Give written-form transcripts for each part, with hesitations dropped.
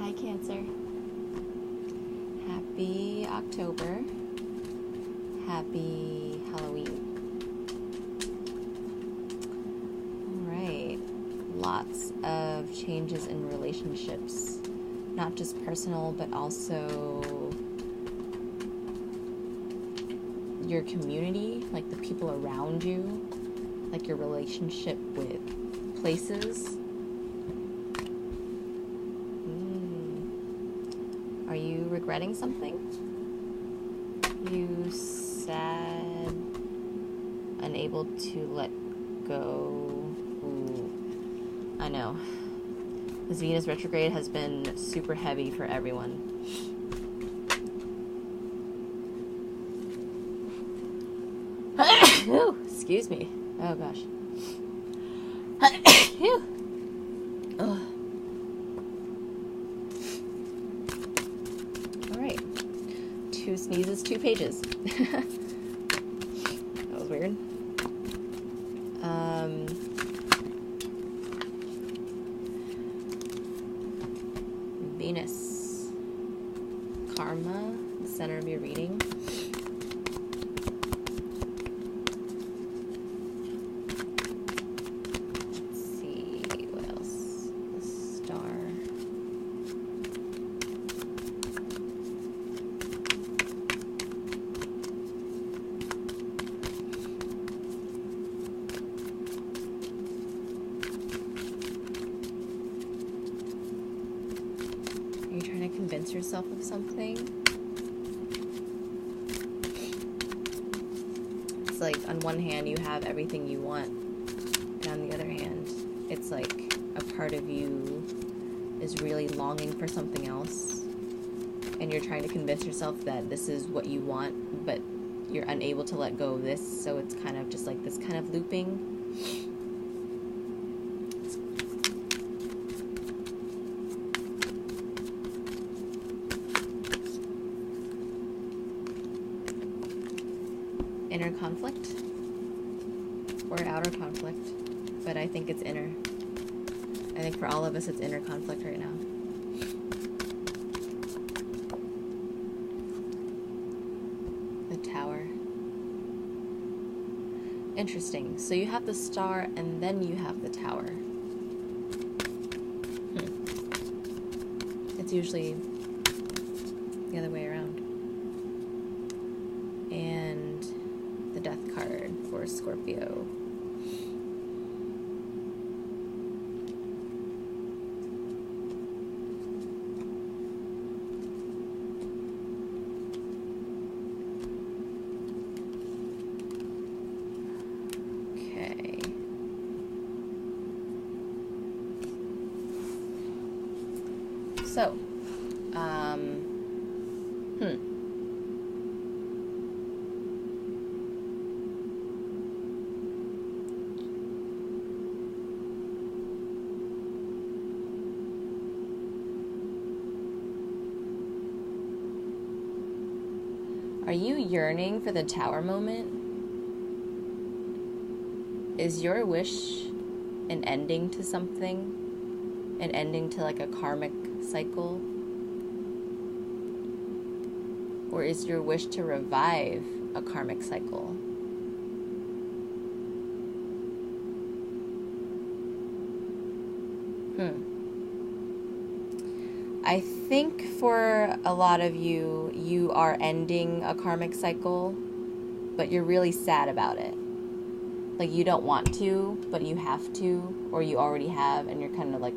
Hi, Cancer. Happy October. Happy Halloween. Alright. Lots of changes in relationships. Not just personal, but also your community, like the people around you, like your relationship with places. Are you regretting something? You sad, unable to let go. Ooh, I know. This Venus retrograde has been super heavy for everyone. Ooh, excuse me. Oh gosh. Oh. All right. 2 sneezes, 2 pages. That was weird. Venus. Karma, the center of your reading. Let's see, what else? The star. Are you trying to convince yourself of something? It's like, on one hand, you have everything you want, and on the other hand, it's like a part of you is really longing for something else, and you're trying to convince yourself that this is what you want, but you're unable to let go of this, so it's kind of just like this kind of looping. Inner conflict or outer conflict, but I think it's inner. I think for all of us it's inner conflict right now. The Tower. Interesting. So you have the star and then you have the Tower. It's usually the other way around. And the Death card for Scorpio. Okay. So, Are you yearning for the Tower moment? Is your wish an ending to something? An ending to like a karmic cycle? Or is your wish to revive a karmic cycle? I think for a lot of you, you are ending a karmic cycle, but you're really sad about it. Like you don't want to, but you have to, or you already have, and you're kind of like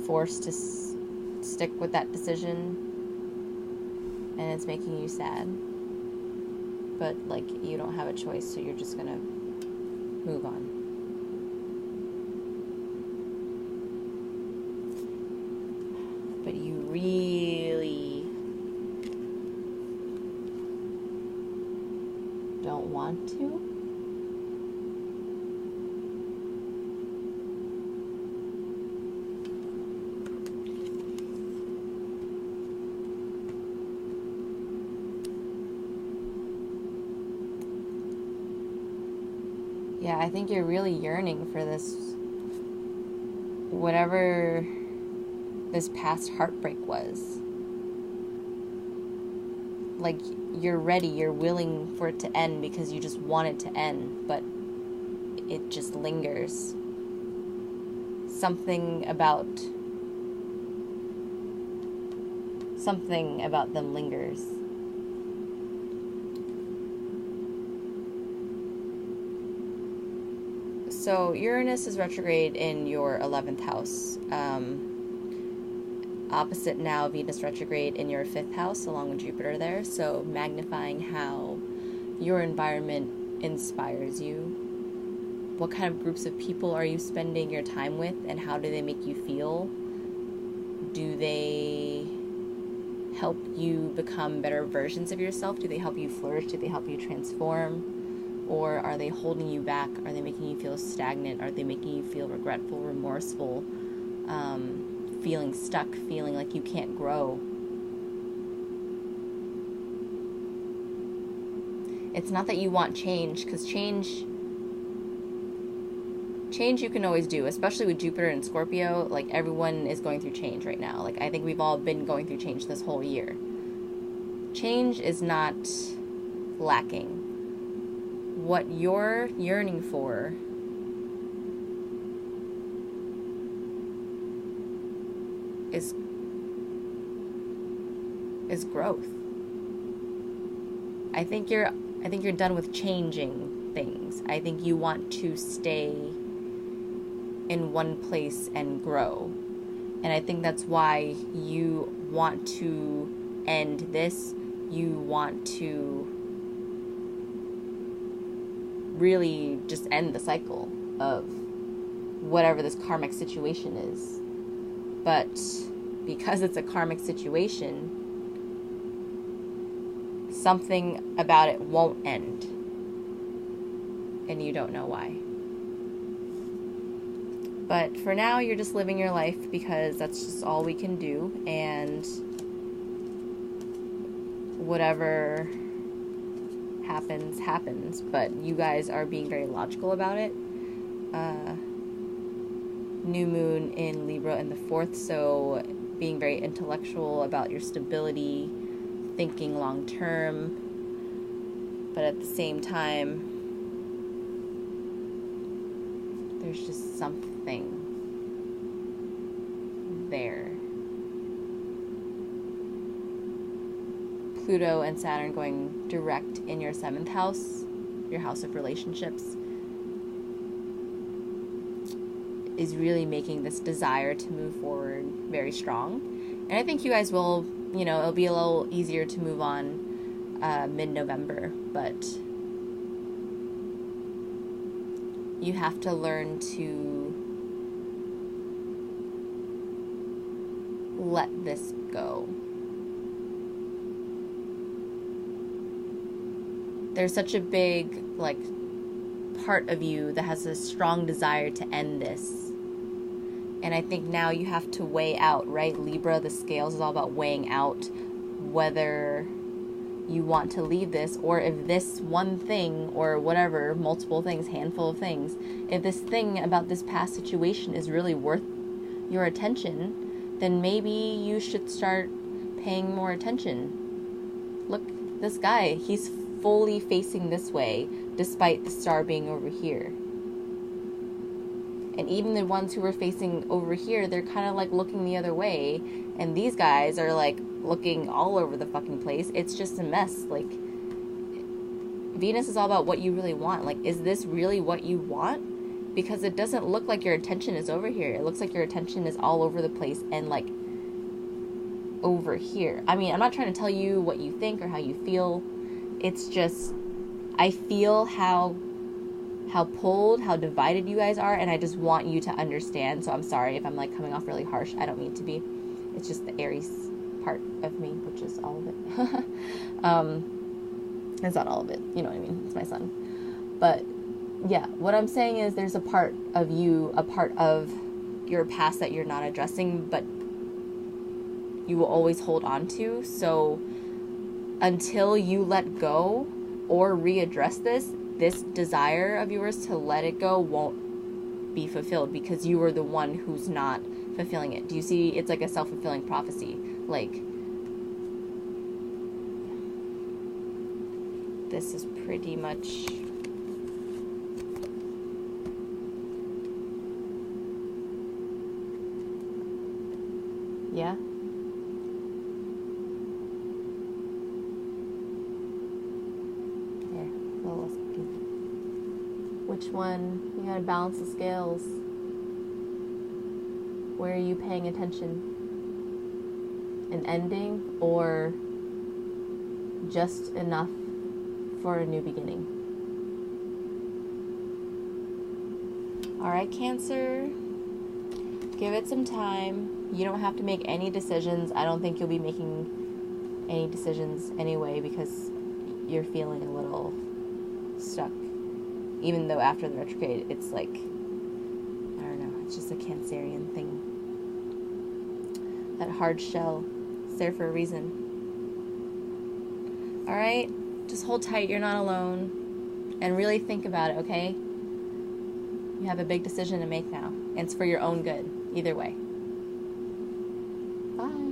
forced to stick with that decision, and it's making you sad. But like you don't have a choice, so you're just gonna move on. But you really don't want to? Yeah, I think you're really yearning for this, whatever this past heartbreak was. Like, you're ready, you're willing for it to end because you just want it to end, but it just lingers. Something about them lingers. So Uranus is retrograde in your 11th house. Opposite now, Venus retrograde in your 5th house, along with Jupiter there. So magnifying how your environment inspires you. What kind of groups of people are you spending your time with, and how do they make you feel? Do they help you become better versions of yourself? Do they help you flourish? Do they help you transform? Or are they holding you back? Are they making you feel stagnant? Are they making you feel regretful, remorseful, feeling stuck, feeling like you can't grow? It's not that you want change, because change you can always do, especially with Jupiter and Scorpio. Like, everyone is going through change right now. Like, I think we've all been going through change this whole year. Change is not lacking. What you're yearning for is growth. I think you're done with changing things. I think you want to stay in one place and grow. And I think that's why you want to end this. You want to really just end the cycle of whatever this karmic situation is. But because it's a karmic situation, something about it won't end. And you don't know why. But for now, you're just living your life because that's just all we can do. And whatever happens. But you guys are being very logical about it. New moon in Libra in the 4th, so being very intellectual about your stability, thinking long term, but at the same time, there's just something there. Pluto and Saturn going direct in your 7th house, your house of relationships, is really making this desire to move forward very strong. And I think you guys will, it'll be a little easier to move on mid-November, but you have to learn to let this go. There's such a big, part of you that has a strong desire to end this. And I think now you have to weigh out, right? Libra, the scales is all about weighing out whether you want to leave this, or if this one thing, or whatever, multiple things, handful of things, if this thing about this past situation is really worth your attention, then maybe you should start paying more attention. Look, this guy, he's fully facing this way, despite the star being over here. And even the ones who were facing over here, they're kind of looking the other way. And these guys are looking all over the fucking place. It's just a mess. Venus is all about what you really want. Is this really what you want? Because it doesn't look like your attention is over here. It looks like your attention is all over the place and over here. I mean, I'm not trying to tell you what you think or how you feel. It's just, I feel how pulled, how divided you guys are, and I just want you to understand. So I'm sorry if I'm coming off really harsh. I don't mean to be. It's just the Aries part of me, which is all of it. It's not all of it, you know what I mean? It's my son. But yeah, what I'm saying is there's a part of you, a part of your past that you're not addressing, but you will always hold on to. So until you let go or readdress this desire of yours to let it go won't be fulfilled, because you were the one who's not fulfilling it? Do you see it's like a self-fulfilling prophecy? Like, this is pretty much... Yeah? There, a little less confusing. Which one? You gotta balance the scales. Where are you paying attention? An ending or just enough for a new beginning? Alright, Cancer. Give it some time. You don't have to make any decisions. I don't think you'll be making any decisions anyway because you're feeling a little stuck. Even though after the retrograde, it's like, I don't know, it's just a Cancerian thing. That hard shell. It's there for a reason. Alright? Just hold tight. You're not alone. And really think about it, okay? You have a big decision to make now. And it's for your own good. Either way. Bye.